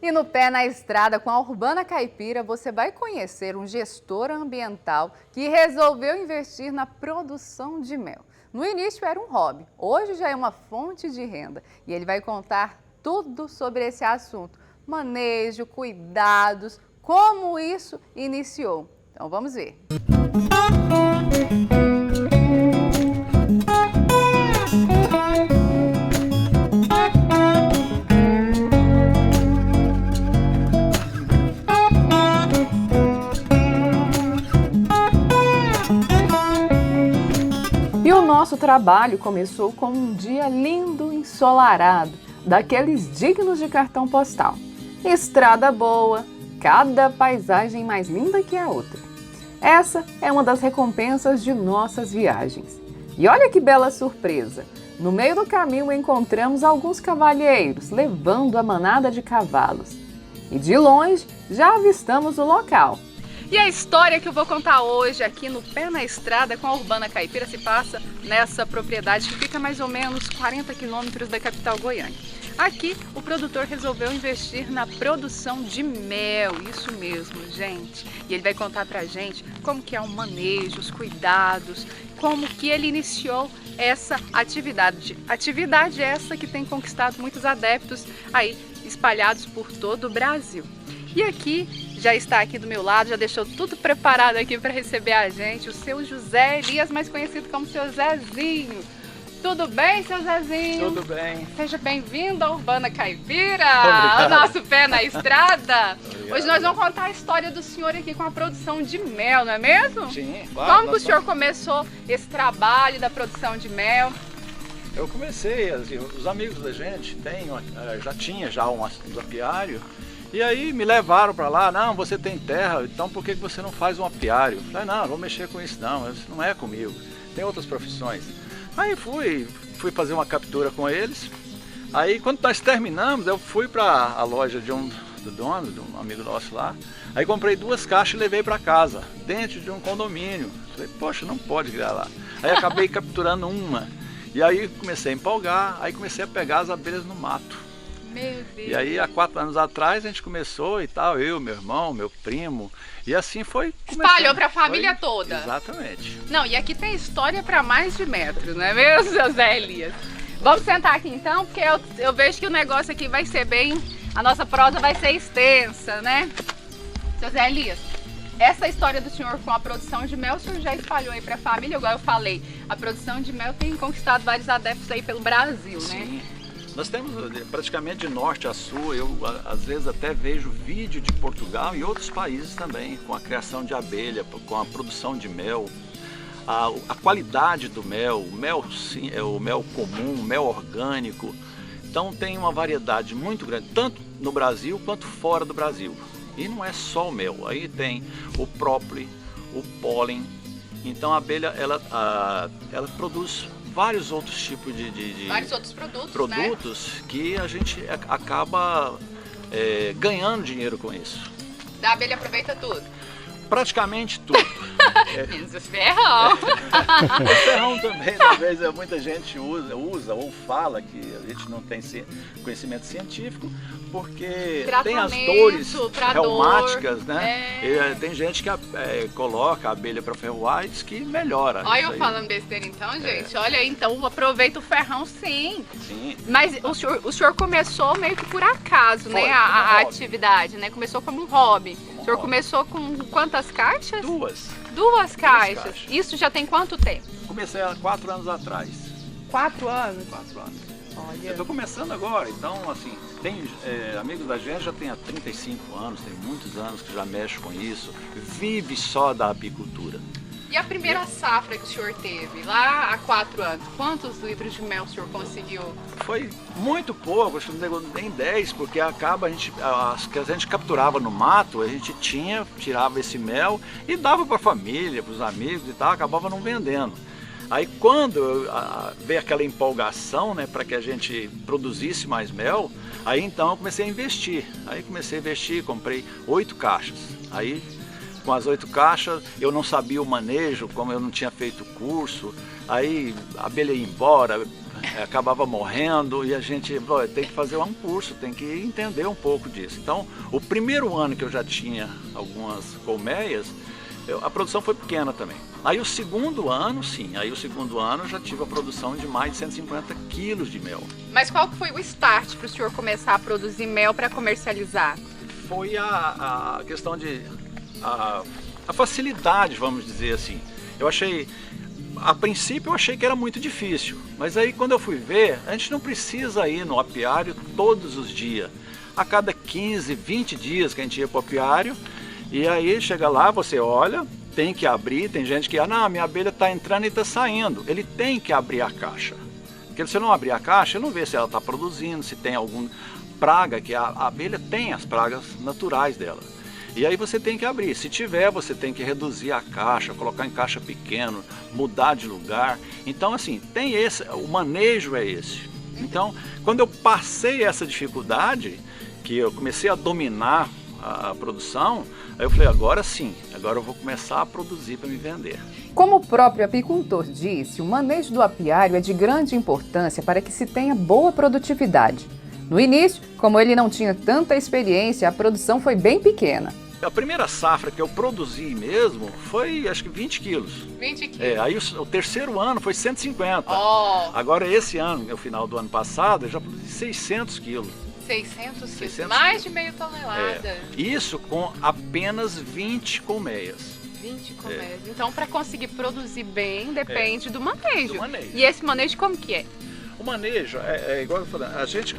E no Pé na Estrada com a Urbana Caipira, você vai conhecer um gestor ambiental que resolveu investir na produção de mel. No início era um hobby, hoje já é uma fonte de renda. E ele vai contar tudo sobre esse assunto, manejo, cuidados, como isso iniciou. Então vamos ver. E o nosso trabalho começou com um dia lindo, ensolarado, daqueles dignos de cartão postal. Estrada boa, cada paisagem mais linda que a outra. Essa é uma das recompensas de nossas viagens. E olha que bela surpresa! No meio do caminho encontramos alguns cavalheiros levando a manada de cavalos. E de longe já avistamos o local. E a história que eu vou contar hoje aqui no Pé na Estrada com a Urbana Caipira se passa nessa propriedade que fica mais ou menos 40 quilômetros da capital Goiânia. Aqui o produtor resolveu investir na produção de mel, isso mesmo, gente. E ele vai contar pra gente como que é o manejo, os cuidados, como que ele iniciou essa atividade. Atividade essa que tem conquistado muitos adeptos aí espalhados por todo o Brasil. E aqui, já está aqui do meu lado, já deixou tudo preparado aqui para receber a gente, o seu José Elias, mais conhecido como seu Zezinho. Tudo bem, seu Zezinho? Tudo bem. Seja bem-vindo à Urbana Caipira, Obrigado. ao nosso Pé na Estrada. Obrigado. Hoje nós vamos contar a história do senhor aqui com a produção de mel, não é mesmo? Sim, claro. Como que o senhor começou esse trabalho da produção de mel? Eu comecei, assim, os amigos da gente já tinha um apiário, e aí me levaram para lá. Não, você tem terra, então por que você não faz um apiário? Eu falei, não vou mexer com isso não, isso não é comigo, tem outras profissões. Aí fui fazer uma captura com eles. Aí quando nós terminamos, eu fui para a loja de um amigo nosso lá. Aí comprei 2 caixas e levei para casa, dentro de um condomínio. Falei, poxa, não pode criar lá. Aí acabei capturando uma. E aí comecei a empolgar, aí comecei a pegar as abelhas no mato. Meu Deus. E aí há 4 anos atrás a gente começou e tal, eu, meu irmão, meu primo, e assim foi começando. Espalhou para a família toda. Exatamente. Não, e aqui tem história para mais de metro, não é mesmo, seu Zé Elias? Vamos sentar aqui então, porque eu vejo que o negócio aqui vai ser a nossa prosa vai ser extensa, né? Seu Zé Elias, essa história do senhor com a produção de mel, o senhor já espalhou aí para a família, igual eu falei, a produção de mel tem conquistado vários adeptos aí pelo Brasil, né? Sim. Nós temos praticamente de norte a sul, eu às vezes até vejo vídeo de Portugal e outros países também, com a criação de abelha, com a produção de mel, a qualidade do mel, o mel comum, o mel orgânico. Então tem uma variedade muito grande, tanto no Brasil quanto fora do Brasil. E não é só o mel, aí tem o próprio, o pólen. Então a abelha ela produz vários outros tipos de vários outros produtos, né? Que a gente acaba ganhando dinheiro com isso. Da abelha aproveita tudo? Praticamente tudo. Menos os ferrão. O ferrão também, talvez muita gente usa ou fala que a gente não tem conhecimento científico, porque tem as dores reumáticas, né? Tem gente que coloca a abelha para ferroar e diz que melhora. Olha eu falando besteira então, gente. Olha aí, então aproveita o ferrão sim. Sim. Mas o senhor começou meio que por acaso, né? A atividade, né? Começou como um hobby. O senhor começou com quantas caixas? 2. 2 caixas. Isso já tem quanto tempo? Comecei há 4 anos atrás. 4 anos? 4 anos. Olha. Eu estou começando agora, então assim, tem amigos da gente já tem há 35 anos, tem muitos anos que já mexe com isso, vive só da apicultura. E a primeira safra que o senhor teve, lá há 4 anos, quantos litros de mel o senhor conseguiu? Foi muito pouco, acho que não nem 10, porque acaba as que a gente capturava no mato, a gente tirava esse mel e dava para a família, para os amigos e tal, acabava não vendendo. Aí quando veio aquela empolgação, né, para que a gente produzisse mais mel, aí então eu comecei a investir. Comprei 8 caixas. Aí com as 8 caixas eu não sabia o manejo, como eu não tinha feito curso, aí a abelha ia embora, acabava morrendo e a gente tem que fazer um curso, tem que entender um pouco disso. Então, o primeiro ano que eu já tinha algumas colmeias, a produção foi pequena também. Aí o segundo ano, sim, eu já tive a produção de mais de 150 quilos de mel. Mas qual que foi o start para o senhor começar a produzir mel para comercializar? Foi a questão de a facilidade, vamos dizer assim. A princípio eu achei que era muito difícil, mas aí quando eu fui ver, a gente não precisa ir no apiário todos os dias. A cada 15, 20 dias que a gente ia para o apiário, e aí chega lá, você olha, tem que abrir, tem gente que, não, minha abelha está entrando e está saindo. Ele tem que abrir a caixa. Porque se não abrir a caixa, ele não vê se ela está produzindo, se tem alguma praga, que a abelha tem as pragas naturais dela. E aí você tem que abrir. Se tiver, você tem que reduzir a caixa, colocar em caixa pequeno, mudar de lugar. Então, assim, o manejo é esse. Então, quando eu passei essa dificuldade, que eu comecei a dominar a produção, aí eu falei, agora sim, agora eu vou começar a produzir para me vender. Como o próprio apicultor disse, o manejo do apiário é de grande importância para que se tenha boa produtividade. No início, como ele não tinha tanta experiência, a produção foi bem pequena. A primeira safra que eu produzi mesmo foi, acho que 20 quilos. 20 quilos. Aí o terceiro ano foi 150. Oh. Agora esse ano, no final do ano passado, eu já produzi 600 quilos. 600 quilos, 600 mais de meio tonelada. Isso com apenas 20 colmeias. 20 colmeias. Então, para conseguir produzir bem, depende do manejo. Do manejo. E esse manejo como que é? O manejo é igual eu falei,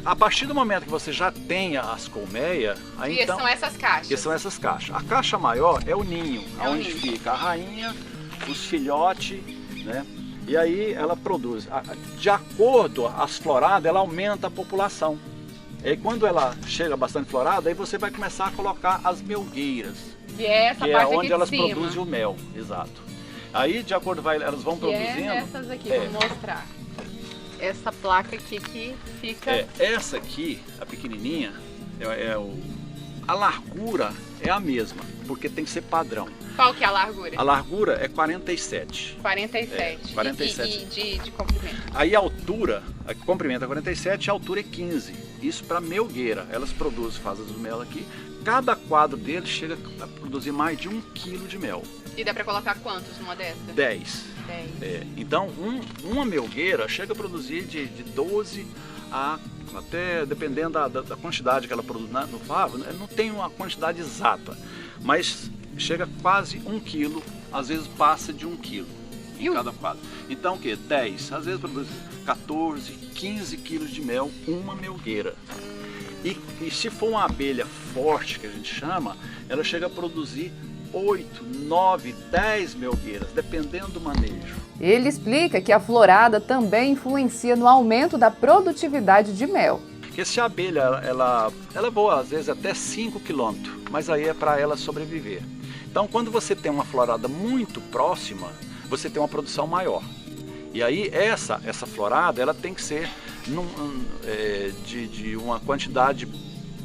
a partir do momento que você já tenha as colmeias, aí então, são essas caixas. Que são essas caixas. A caixa maior é o ninho, onde ninho. Fica a rainha, os filhotes, né? E aí ela produz. De acordo as floradas, ela aumenta a população. E aí, quando ela chega bastante florada, aí você vai começar a colocar as melgueiras. E é essa que parte é onde aqui elas de cima. produzem o mel, exato. Aí, de acordo, elas vão produzindo. É essas aqui, vou mostrar. Essa placa aqui que fica... Essa aqui, a pequenininha, a largura é a mesma, porque tem que ser padrão. Qual que é a largura? A largura é 47. 47. 47. E de comprimento? Aí a altura, a comprimento é 47 e a altura é 15. Isso para melgueira. Elas produzem, fazem o mel aqui. Cada quadro deles chega a produzir mais de 1 kg de mel. E dá para colocar quantos numa dessa? 10. Então, uma melgueira chega a produzir de 12 a, até dependendo da quantidade que ela produz no favo, não tem uma quantidade exata, mas chega quase 1 kg, às vezes passa de 1 kg em cada quadro. Então, o que? 10, às vezes produz 14, 15 quilos de mel, uma melgueira. E se for uma abelha forte, que a gente chama, ela chega a produzir 8, 9, 10 melgueiras, dependendo do manejo. Ele explica que a florada também influencia no aumento da produtividade de mel. Porque se a abelha, ela voa às vezes até 5 km, mas aí é para ela sobreviver. Então, quando você tem uma florada muito próxima, você tem uma produção maior. E aí essa florada, ela tem que ser de uma quantidade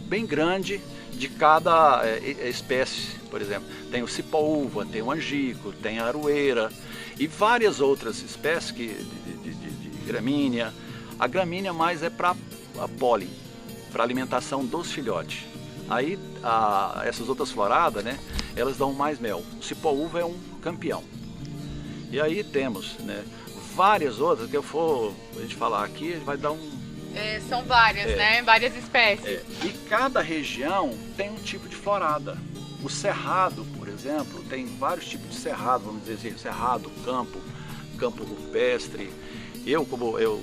bem grande de cada espécie. Por exemplo, tem o cipó-uva, tem o angico, tem a aroeira e várias outras espécies de gramínea. A gramínea mais é para pólen, para alimentação dos filhotes. Aí essas outras floradas, né, elas dão mais mel. O cipó-uva é um campeão. E aí temos, né, várias outras que a gente falar aqui, vai dar são várias, né? Várias espécies. E cada região tem um tipo de florada. O cerrado, por exemplo, tem vários tipos de cerrado, vamos dizer assim, cerrado, campo rupestre. Como eu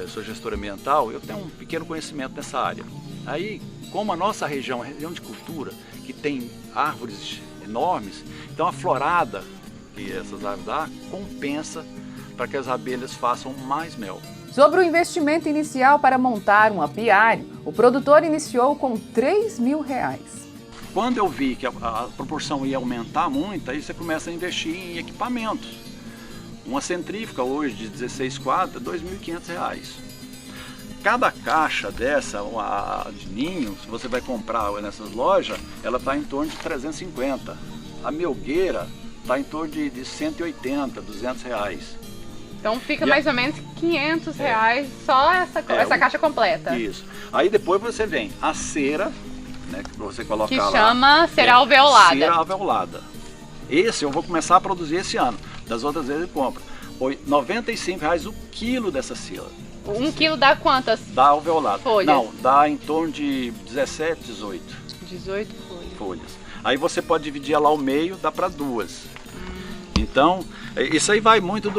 sou gestor ambiental, eu tenho um pequeno conhecimento nessa área. Aí, como a nossa região é uma região de cultura, que tem árvores enormes, então a florada que essas árvores dão compensa para que as abelhas façam mais mel. Sobre o investimento inicial para montar um apiário, o produtor iniciou com R$3.000. Quando eu vi que a proporção ia aumentar muito, aí você começa a investir em equipamentos. Uma centrífuga hoje de 16 quadros é R$2.500. Cada caixa dessa, de ninho, se você vai comprar nessas lojas, ela está em torno de 350. A melgueira está em torno de 180, R$200. Então fica E mais ou menos R$500 só essa caixa completa. Isso. Aí depois você vem a cera, né, que você coloca Que lá. chama cera alveolada. Cera alveolada. Esse eu vou começar a produzir esse ano. Das outras vezes eu compro. Foi R$95 o quilo dessa cera. 1 quilo dá quantas? Da alveolada. Folhas? Não, dá em torno de 17, 18 18 folhas. folhas. Aí você pode dividir ela ao meio, dá para 2. Então, isso aí vai muito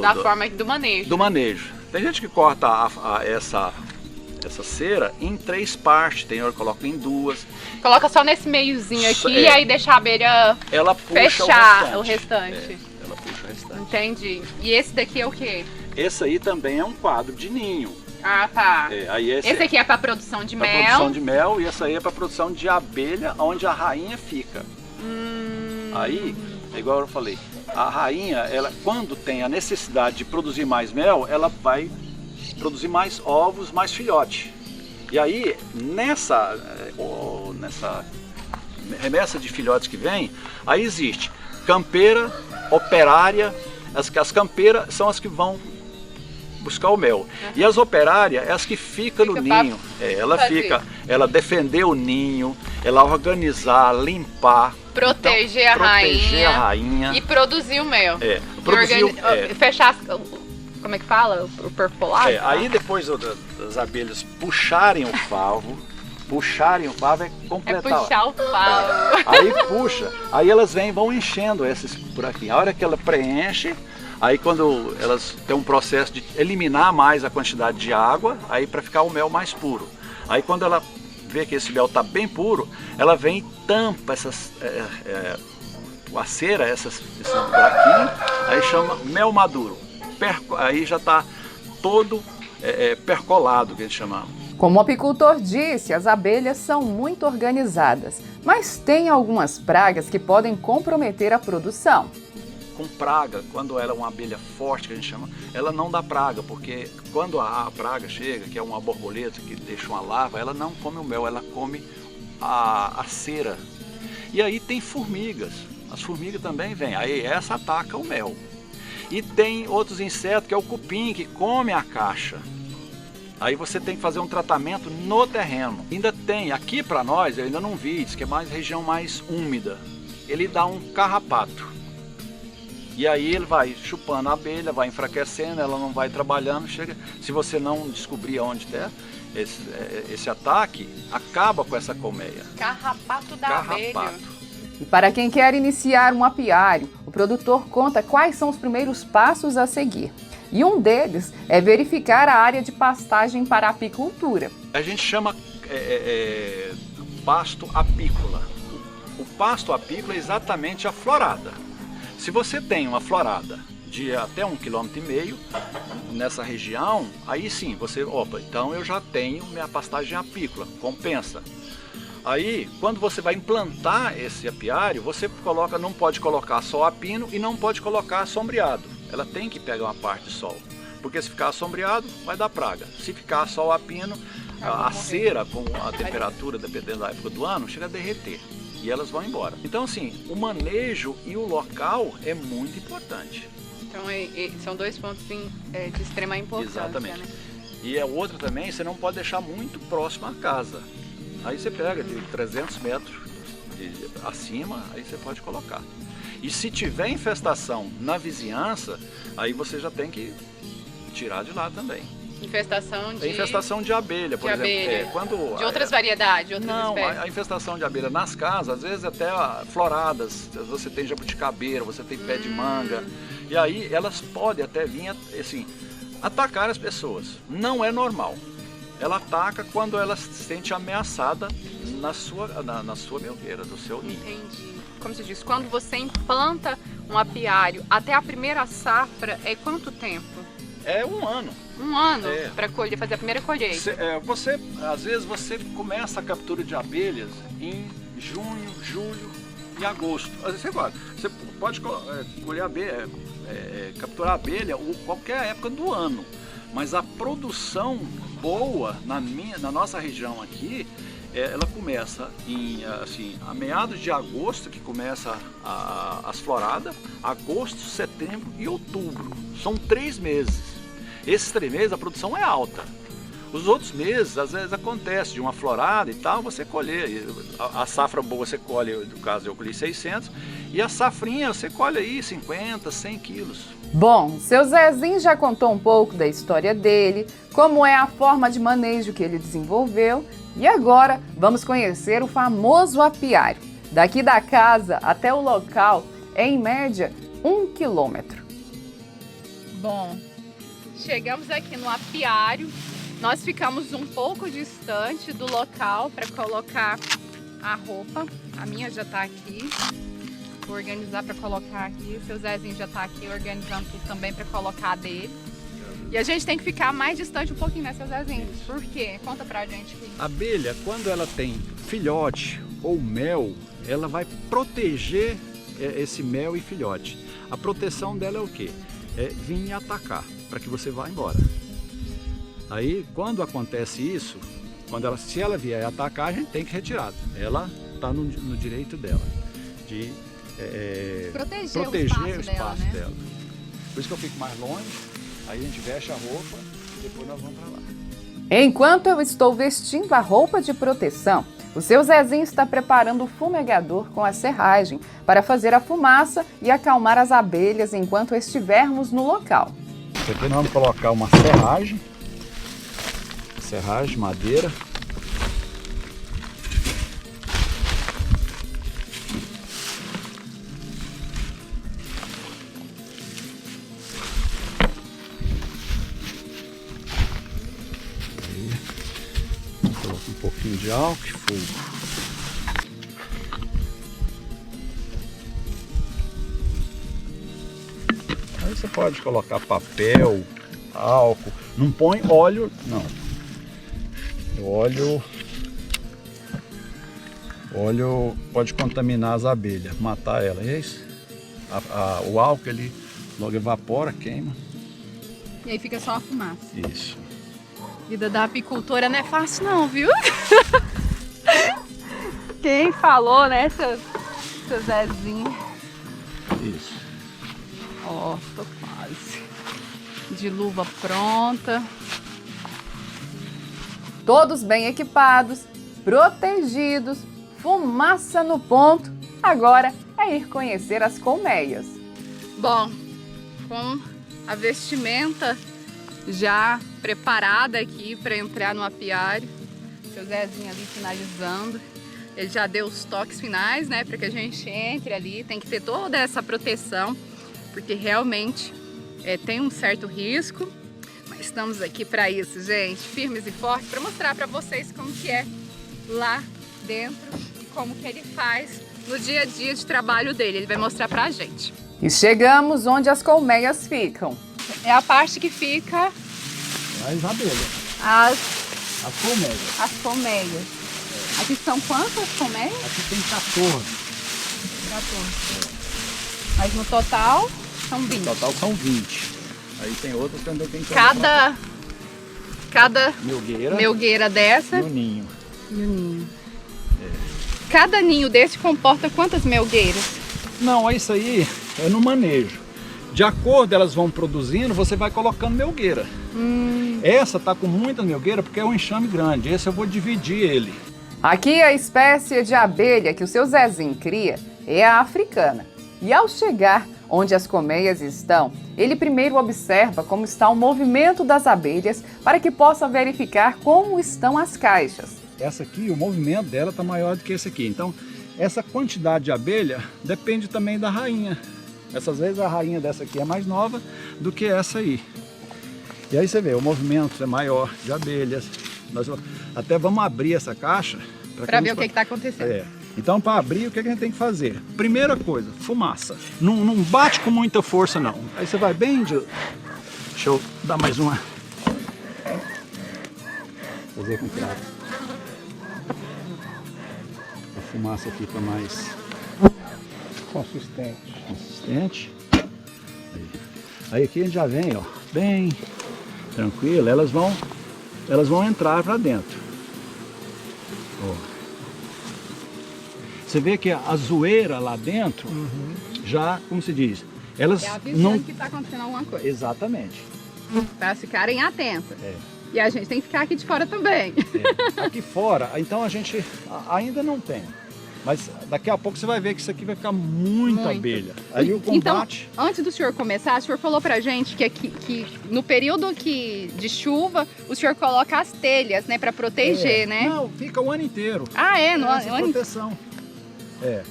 Da forma do manejo. do manejo. Tem gente que corta essa cera em 3 partes, tem hora que coloca em 2. Coloca só nesse meiozinho aqui e É. aí deixa a abelha Ela puxa fechar o o restante. restante. Ela puxa o restante. Entendi. E esse daqui é o quê? Esse aí também é um quadro de ninho. Ah, tá. Aí Esse aqui é para produção de para mel. produção de mel e essa aí é para produção de abelha, onde a rainha fica. Aí, é igual eu falei, a rainha, ela, quando tem a necessidade de produzir mais mel, ela vai produzir mais ovos, mais filhote. E aí, nessa remessa de filhotes que vem, aí existe campeira, operária. As campeiras são as que vão buscar o mel. E as operárias é as que ficam no Fica ninho. fazer. Ela defender o ninho, ela organizar, limpar. Proteger Então, proteger a rainha. E produzir o mel. É, E produzir, fechar como é que fala? O perfilado? aí depois das abelhas puxarem o favo é completar. É puxar o favo. Aí puxa, aí elas vão enchendo esses buraquinhos. A hora que ela preenche, aí quando elas têm um processo de eliminar mais a quantidade de água, aí para ficar o mel mais puro. Aí quando ela vê que esse mel está bem puro, ela vem e tampa a cera, esses buraquinhos, aí chama mel maduro. Aí já está todo percolado, que eles chamam. Como o apicultor disse, as abelhas são muito organizadas, mas tem algumas pragas que podem comprometer a produção. Com praga, quando ela é uma abelha forte, que a gente chama, ela não dá praga, porque quando a praga chega, que é uma borboleta que deixa uma larva, ela não come o mel, ela come a cera. E aí tem formigas, as formigas também vêm, aí essa ataca o mel. E tem outros insetos, que é o cupim, que come a caixa. Aí você tem que fazer um tratamento no terreno. Ainda tem, aqui para nós, eu ainda não vi, diz que é mais região mais úmida. Ele dá um carrapato. E aí ele vai chupando a abelha, vai enfraquecendo, ela não vai trabalhando, chega. Se você não descobrir onde está esse ataque, acaba com essa colmeia. Carrapato da abelha. Carrapato. E para quem quer iniciar um apiário, o produtor conta quais são os primeiros passos a seguir. E um deles é verificar a área de pastagem para a apicultura. A gente chama pasto apícola. O pasto apícola é exatamente a florada. Se você tem uma florada de até 1,5 km nessa região, aí sim, então eu já tenho minha pastagem apícola, compensa. Aí, quando você vai implantar esse apiário, você não pode colocar só a pino e não pode colocar sombreado. Ela tem que pegar uma parte de sol, porque se ficar assombreado, vai dar praga. Se ficar só a pino, a cera, com a temperatura, dependendo da época do ano, chega a derreter e elas vão embora. Então, assim, o manejo e o local é muito importante. Então, são 2 pontos de extrema importância. Exatamente. Né? E a outra também, você não pode deixar muito próximo à casa. Aí você pega de 300 metros acima, aí você pode colocar. E se tiver infestação na vizinhança, aí você já tem que tirar de lá também. Infestação de abelha, por exemplo. De outras variedades, de outras não, espécies. a infestação de abelha nas casas, às vezes até floradas, você tem jabuticabeira, você tem pé de manga, e aí elas podem até vir assim, atacar as pessoas. Não é normal. Ela ataca quando ela se sente ameaçada na sua melgueira, do seu ninho. Entendi. Como você disse, quando você implanta um apiário, até a primeira safra é quanto tempo? É 1 ano. 1 ano para fazer a primeira colheita. Às vezes você começa a captura de abelhas em junho, julho e agosto. Às vezes você pode colher capturar abelha qualquer época do ano. Mas a produção boa na nossa região aqui ela começa a meados de agosto, que começa as floradas, agosto, setembro e outubro. São 3 meses. Esses 3 meses a produção é alta. Os outros meses, às vezes acontece de uma florada e tal, você colher. A safra boa você colhe, no caso eu colhi 600, e a safrinha você colhe aí 50, 100 quilos. Bom, seu Zezinho já contou um pouco da história dele, como é a forma de manejo que ele desenvolveu, e agora vamos conhecer o famoso apiário. Daqui da casa até o local é em média 1 quilômetro. Bom, chegamos aqui no apiário. Nós ficamos um pouco distante do local para colocar a roupa. A minha já está aqui. Vou organizar para colocar aqui. O seu Zezinho já está aqui organizando tudo também para colocar a dele. E a gente tem que ficar mais distante um pouquinho, né, seu Zezinho? Por quê? Conta pra gente aqui. A abelha, quando ela tem filhote ou mel, ela vai proteger esse mel e filhote. A proteção dela é o quê? É vir atacar, para que você vá embora. Aí, quando acontece isso, se ela vier atacar, a gente tem que retirar. Ela está no direito dela de proteger o espaço dela. Por isso que eu fico mais longe, aí a gente veste a roupa e depois nós vamos para lá. Enquanto eu estou vestindo a roupa de proteção, o seu Zezinho está preparando o fumegador com a serragem para fazer a fumaça e acalmar as abelhas enquanto estivermos no local. Aqui nós vamos colocar uma serragem de madeira. Aí, coloca um pouquinho de álcool e fogo. Aí você pode colocar papel, álcool. Não põe óleo, não. O óleo pode contaminar as abelhas, matar elas, é isso? O álcool ele logo evapora, queima. E aí fica só a fumaça. Isso. Vida da apicultora não é fácil não, viu? Quem falou, né, seu Zezinho? Isso. Ó, tô quase. De luva pronta. Todos bem equipados, protegidos, fumaça no ponto. Agora é ir conhecer as colmeias. Bom, com a vestimenta já preparada aqui para entrar no apiário, seu Zezinho ali finalizando. Ele já deu os toques finais, né, para que a gente entre ali. Tem que ter toda essa proteção, porque realmente tem um certo risco. Estamos aqui para isso, gente, firmes e fortes, para mostrar para vocês como que é lá dentro e como que ele faz no dia a dia de trabalho dele. Ele vai mostrar para a gente. E chegamos onde as colmeias ficam. É a parte que fica As abelhas. as colmeias. As colmeias. Aqui são quantas colmeias? Aqui tem 14. 14. Mas no total são 20. No total são 20. Aí tem outras também tem que Cada melgueira dessa e o ninho. E o ninho. Cada ninho desse comporta quantas melgueiras? Não, isso aí é no manejo. De acordo elas vão produzindo, você vai colocando melgueira. Essa tá com muita melgueira porque é um enxame grande. Esse eu vou dividir ele. Aqui a espécie de abelha que o seu Zezinho cria é a africana. E ao chegar onde as colmeias estão, ele primeiro observa como está o movimento das abelhas para que possa verificar como estão as caixas. Essa aqui, o movimento dela está maior do que esse aqui. Então, essa quantidade de abelha depende também da rainha. Essas vezes a rainha dessa aqui é mais nova do que essa aí. E aí você vê, o movimento é maior de abelhas. Nós até vamos abrir essa caixa para ver o que está acontecendo. Então, para abrir, o que a gente tem que fazer? Primeira coisa, fumaça. Não bate com muita força, não. Aí você vai bem de... Deixa eu dar mais uma. Fazer com que a fumaça fica mais consistente. Aí aqui a gente já vem, ó, bem tranquilo. Elas vão entrar para dentro. Ó. Você vê que a zoeira lá dentro, já, como se diz, elas avisando não... que está acontecendo alguma coisa. Exatamente. Para elas ficarem atentas. É. E a gente tem que ficar aqui de fora também. É. Aqui fora, então a gente ainda não tem. Mas daqui a pouco você vai ver que isso aqui vai ficar muita abelha. Aí o combate... Então, antes do senhor começar, o senhor falou pra gente que no período de chuva, o senhor coloca as telhas, né, pra proteger, né? Não, fica o ano inteiro. Ah, é? No Essa ano proteção. É.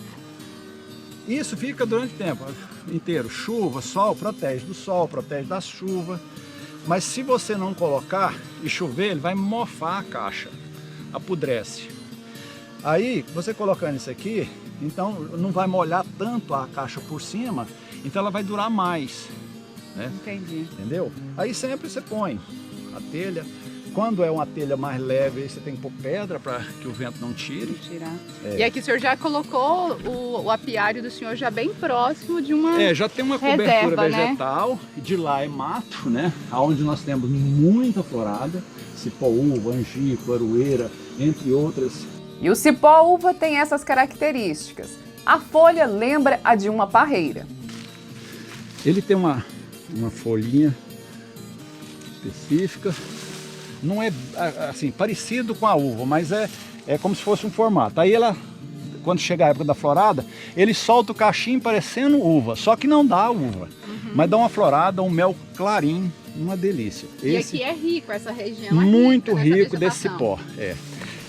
Isso fica durante o tempo inteiro. Chuva, sol, protege do sol, protege da chuva. Mas se você não colocar e chover, ele vai mofar a caixa, apodrece. Aí, você colocando isso aqui, então não vai molhar tanto a caixa por cima, então ela vai durar mais, né? Entendi. Entendeu? Aí sempre você põe a telha. Quando é uma telha mais leve, aí você tem que pôr pedra para que o vento não tire. Tirar. É. E aqui o senhor já colocou o apiário do senhor já bem próximo de uma Já tem uma reserva, cobertura né? vegetal, de lá é mato, né? Onde nós temos muita florada, cipó-uva, angico, aroeira, entre outras. E o cipó-uva tem essas características. A folha lembra a de uma parreira. Ele tem uma folhinha específica. Não é assim parecido com a uva, mas é como se fosse um formato. Aí ela, quando chega a época da florada, ele solta o cachimbo parecendo uva, só que não dá uva, mas dá uma florada, um mel clarinho, uma delícia. E aqui é rico, essa região muito é rica rico desse cipó.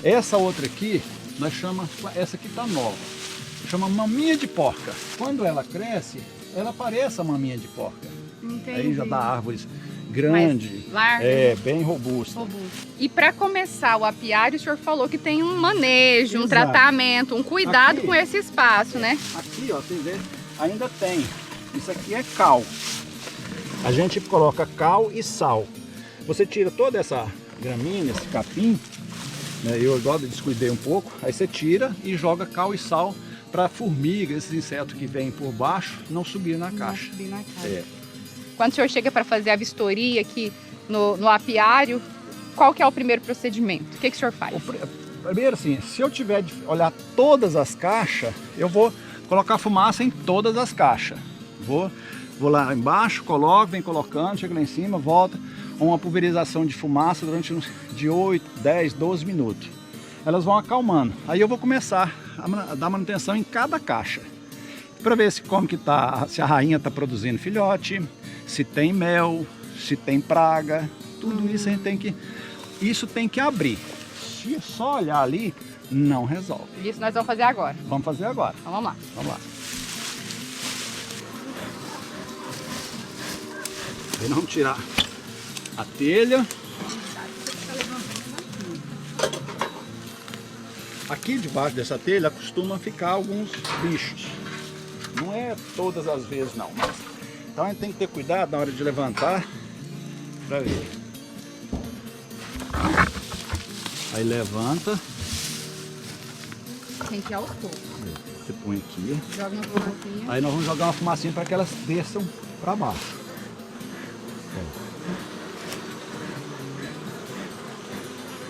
Essa outra aqui, nós chamamos, essa aqui tá nova, chama maminha de porca. Quando ela cresce, ela parece a maminha de porca. Entendi. Aí já dá árvores grande, larga, bem robusta. E para começar o apiário, o senhor falou que tem um manejo, um Exato. tratamento, um cuidado Aqui, com esse espaço, né? Aqui, ó, você vê, ainda tem. Isso aqui é cal. A gente coloca cal e sal. Você tira toda essa gramínea, esse capim, né? Eu igual descuidei um pouco. Aí você tira e joga cal e sal para formiga, esses insetos que vêm por baixo, não subir na caixa. Subir na caixa. É. Quando o senhor chega para fazer a vistoria aqui no apiário, qual que é o primeiro procedimento? O que o senhor faz? Primeiro assim, se eu tiver de olhar todas as caixas, eu vou colocar fumaça em todas as caixas. Vou lá embaixo, coloco, vem colocando, chego lá em cima, volta. Uma pulverização de fumaça durante uns de 8, 10, 12 minutos. Elas vão acalmando. Aí eu vou começar a dar manutenção em cada caixa. Para ver se a rainha está produzindo filhote, se tem mel, se tem praga, tudo isso a gente tem que abrir. Se só olhar ali, não resolve. Isso nós vamos fazer agora. Vamos fazer agora. Então vamos lá. Vamos lá. Aí nós vamos tirar a telha. Aqui debaixo dessa telha costuma ficar alguns bichos. Não é todas as vezes não, mas então a gente tem que ter cuidado na hora de levantar para ver. Aí levanta. Tem que ir aos poucos. Você põe aqui. Joga uma fumacinha. Aí nós vamos jogar uma fumacinha para que elas desçam para baixo.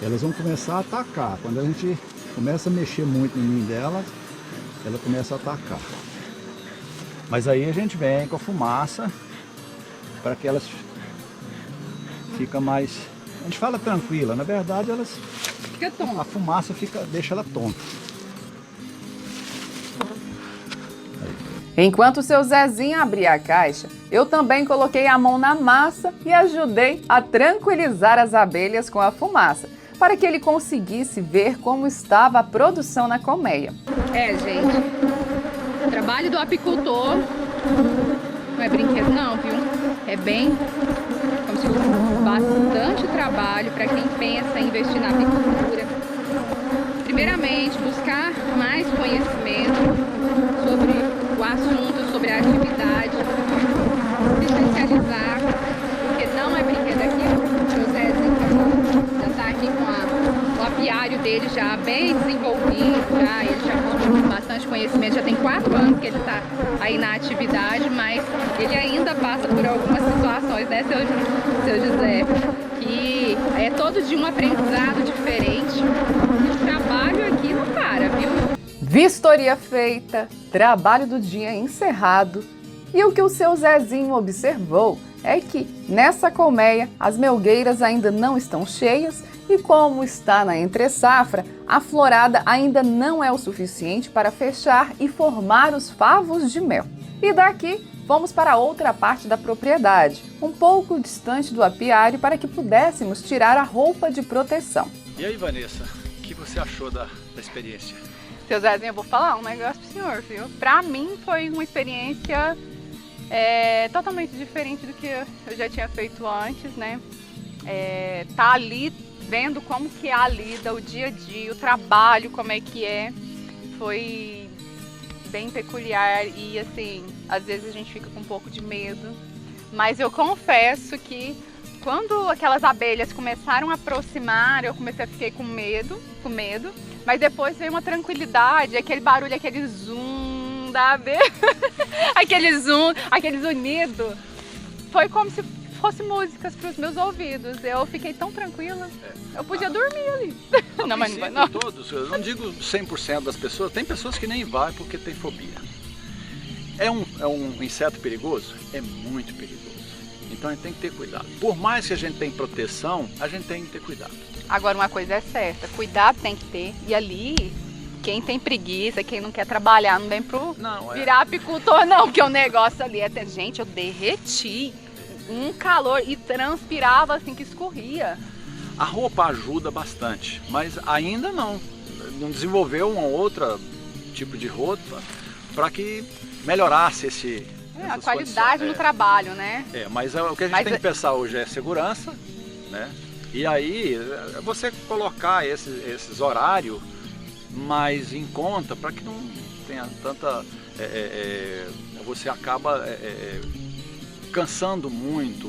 Elas vão começar a atacar. Quando a gente começa a mexer muito em mim delas, ela começa a atacar. Mas aí a gente vem com a fumaça para que elas ficam mais... A gente fala tranquila, na verdade elas... Fica tonto. A fumaça deixa ela tonta. Enquanto o seu Zezinho abria a caixa, eu também coloquei a mão na massa e ajudei a tranquilizar as abelhas com a fumaça, para que ele conseguisse ver como estava a produção na colmeia. Gente, o trabalho do apicultor não é brinquedo não, viu? É bem, como se fosse bastante trabalho para quem pensa em investir na apicultura. Primeiramente, buscar mais conhecimento sobre o assunto, sobre a atividade, se especializar, porque não é brinquedo aqui. O José já está aqui com o apiário dele já bem desenvolvido, ele já com bastante conhecimento, já tem 4 anos que ele está aí na atividade, mas ele ainda passa por algumas situações, né, seu José, que é todo de um aprendizado diferente. O trabalho Vistoria feita, trabalho do dia encerrado. E o que o seu Zezinho observou é que nessa colmeia as melgueiras ainda não estão cheias e, como está na entre-safra, a florada ainda não é o suficiente para fechar e formar os favos de mel. E daqui vamos para outra parte da propriedade, um pouco distante do apiário, para que pudéssemos tirar a roupa de proteção. E aí, Vanessa, o que você achou da experiência? Seu Zezinho, eu vou falar um negócio pro senhor, viu? Pra mim foi uma experiência totalmente diferente do que eu já tinha feito antes, né? Tá ali vendo como que é a lida, o dia a dia, o trabalho, como é que é, foi bem peculiar e assim, às vezes a gente fica com um pouco de medo, mas eu confesso que quando aquelas abelhas começaram a aproximar, eu fiquei com medo, mas depois veio uma tranquilidade, aquele barulho, aquele zoom da abelha, aquele zunido, foi como se fosse músicas para os meus ouvidos. Eu fiquei tão tranquila, eu podia dormir ali. Não, mas não vai não. Todos, eu não digo 100% das pessoas, tem pessoas que nem vai porque tem fobia. É um inseto perigoso? É muito perigoso. Então a gente tem que ter cuidado. Por mais que a gente tenha proteção, a gente tem que ter cuidado. Agora uma coisa é certa, cuidado tem que ter. E ali, quem tem preguiça, quem não quer trabalhar, não vem pro virar apicultor não, porque o negócio ali gente, eu derreti. Um calor e transpirava assim que escorria. A roupa ajuda bastante, mas ainda não desenvolveu uma outra tipo de roupa para que melhorasse a qualidade no trabalho, né? Mas o que a gente tem que pensar hoje é segurança, né? E aí você colocar esses horários mais em conta para que não tenha tanta... você acaba cansando muito,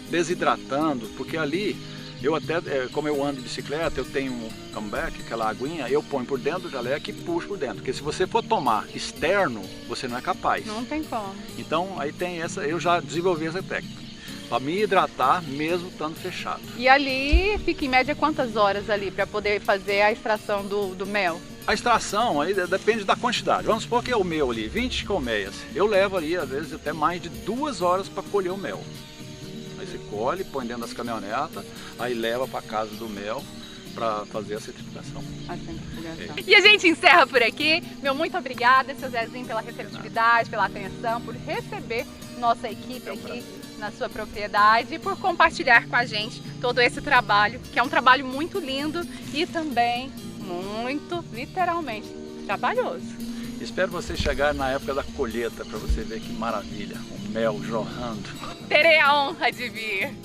desidratando, porque ali eu até, como eu ando de bicicleta, eu tenho um comeback, aquela aguinha, eu ponho por dentro do jaleco e puxo por dentro, porque se você for tomar externo, você não é capaz. Não tem como. Então aí tem eu já desenvolvi essa técnica, para me hidratar mesmo estando fechado. E ali fica em média quantas horas ali para poder fazer a extração do mel? A extração aí depende da quantidade. Vamos supor que é o mel ali, 20 colmeias. Eu levo ali, às vezes, até mais de 2 horas para colher o mel. Aí você colhe, põe dentro das caminhonetas, aí leva para casa do mel para fazer a certificação. E a gente encerra por aqui. Meu muito obrigada, seu Zezinho, pela receptividade, pela atenção, por receber nossa equipe aqui na sua propriedade e por compartilhar com a gente todo esse trabalho, que é um trabalho muito lindo e também muito, literalmente, trabalhoso. Espero você chegar na época da colheita para você ver que maravilha, o mel jorrando. Terei a honra de vir.